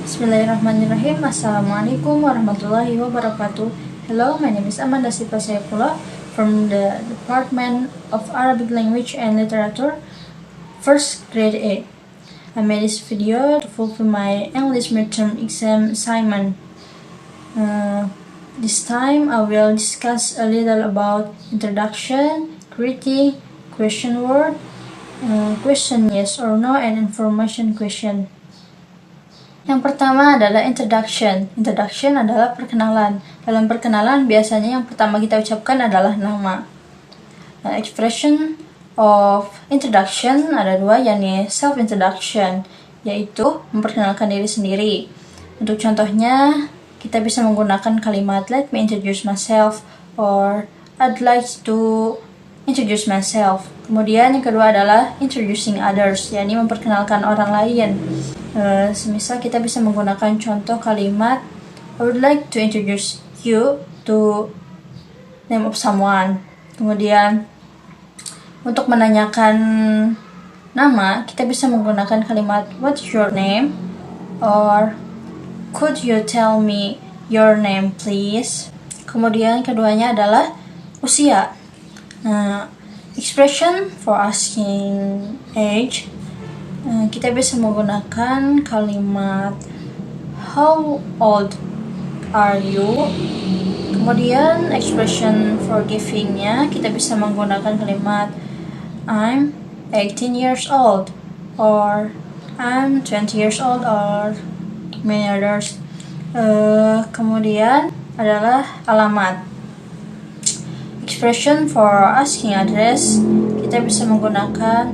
Bismillahirrahmanirrahim. Assalamualaikum warahmatullahi wabarakatuh. Hello, my name is Amanda Sipa Saifullah from the Department of Arabic Language and Literature, first grade A. I made this video to fulfill my English midterm exam assignment. This time I will discuss a little about introduction, greeting, question word, question yes or no, and information question. Yang pertama adalah introduction. Introduction adalah perkenalan. Dalam perkenalan biasanya yang pertama kita ucapkan adalah nama. Expression of introduction ada dua, yakni self-introduction, yaitu memperkenalkan diri sendiri. Untuk contohnya, kita bisa menggunakan kalimat let me introduce myself or I'd like to introduce myself. Kemudian yang kedua adalah introducing others, yakni memperkenalkan orang lain. Semisal kita bisa menggunakan contoh kalimat I would like to introduce you to name of someone. Kemudian untuk menanyakan nama, kita bisa menggunakan kalimat what's your name or could you tell me your name please. Kemudian keduanya adalah usia. Expression for asking age, kita bisa menggunakan kalimat how old are you. Kemudian expression for giving-nya, kita bisa menggunakan kalimat I'm 18 years old or I'm 20 years old or many others. Kemudian adalah alamat. Expression for asking address, kita bisa menggunakan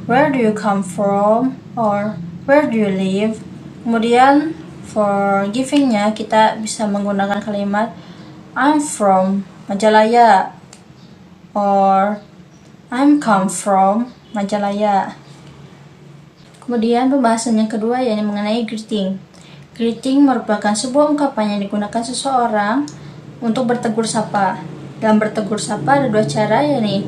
where do you come from or where do you live. Kemudian for giving-nya, kita bisa menggunakan kalimat I'm from Majalaya or I'm come from Majalaya. Kemudian pembahasan yang kedua yakni mengenai greeting. Greeting merupakan sebuah ungkapan yang digunakan seseorang untuk bertegur sapa. Dalam bertegur sapa ada dua cara, yakni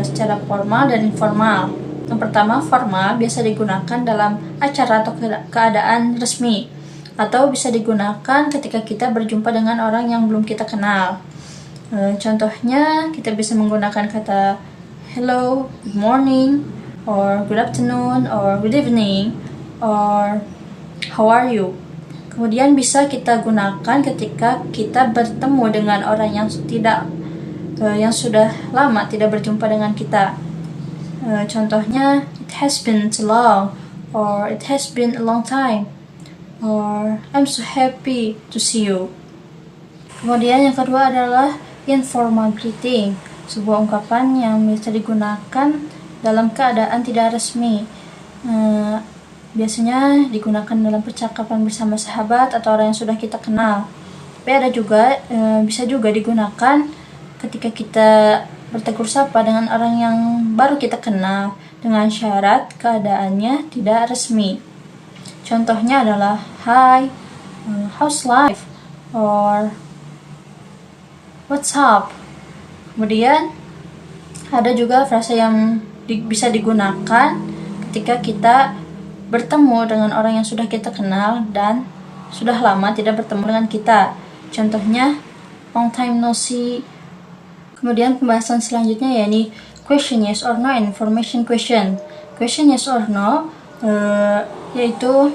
secara formal dan informal. Yang pertama, formal biasa digunakan dalam acara atau keadaan resmi, atau bisa digunakan ketika kita berjumpa dengan orang yang belum kita kenal. Contohnya, kita bisa menggunakan kata hello, good morning, or good afternoon, or good evening, or how are you. Kemudian bisa kita gunakan ketika kita bertemu dengan orang yang sudah lama tidak berjumpa dengan kita. Contohnya, it has been too long, or it has been a long time, or I'm so happy to see you. Kemudian yang kedua adalah informal greeting, sebuah ungkapan yang bisa digunakan dalam keadaan tidak resmi. Biasanya digunakan dalam percakapan bersama sahabat atau orang yang sudah kita kenal. Tapi ada juga bisa juga digunakan ketika kita bertegur sapa dengan orang yang baru kita kenal dengan syarat keadaannya tidak resmi. Contohnya adalah hi, how's life, or what's up. Kemudian ada juga frasa yang bisa digunakan ketika kita bertemu dengan orang yang sudah kita kenal dan sudah lama tidak bertemu dengan kita. Contohnya long time no see. Kemudian pembahasan selanjutnya yakni question yes or no and information question. Question yes or no yaitu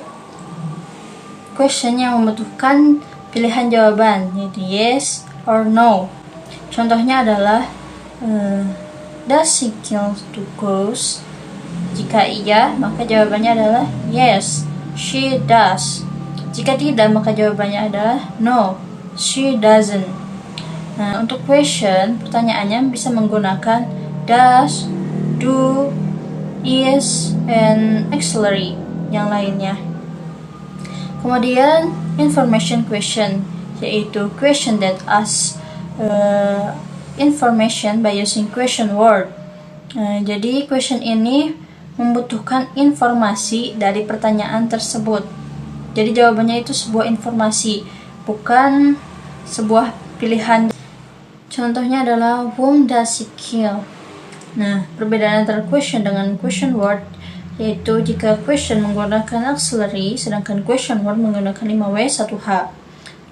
question yang membutuhkan pilihan jawaban, yaitu yes or no. Contohnya adalah does she kill two ghosts? Jika iya, maka jawabannya adalah yes, she does. Jika tidak, maka jawabannya adalah no, she doesn't. Nah, untuk question, pertanyaannya bisa menggunakan does, do, is, and auxiliary yang lainnya. Kemudian, information question, yaitu question that asks information by using question word. Jadi, question ini membutuhkan informasi dari pertanyaan tersebut. Jadi, jawabannya itu sebuah informasi, bukan sebuah pilihan. Contohnya adalah whom does he kill? Nah, perbedaan antara question dengan question word yaitu jika question menggunakan auxiliary, sedangkan question word menggunakan 5W 1H.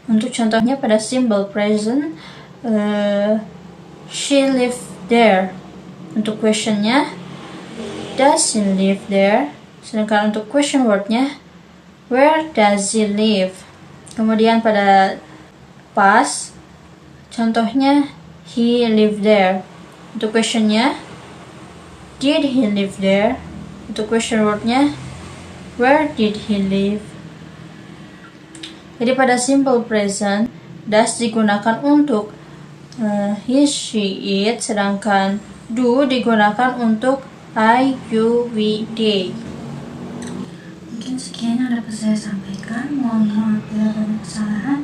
Untuk contohnya pada simple present, she live there. Untuk questionnya, does he live there? Sedangkan untuk question wordnya, where does he live? Kemudian pada past, contohnya, he live there. Untuk questionnya, did he live there? Untuk question wordnya, where did he live? Jadi pada simple present, does digunakan untuk he, she, it, sedangkan do digunakan untuk I, you, we, they. Mungkin sekian yang dapat saya sampaikan. Mohon maaf bila ada kesalahan.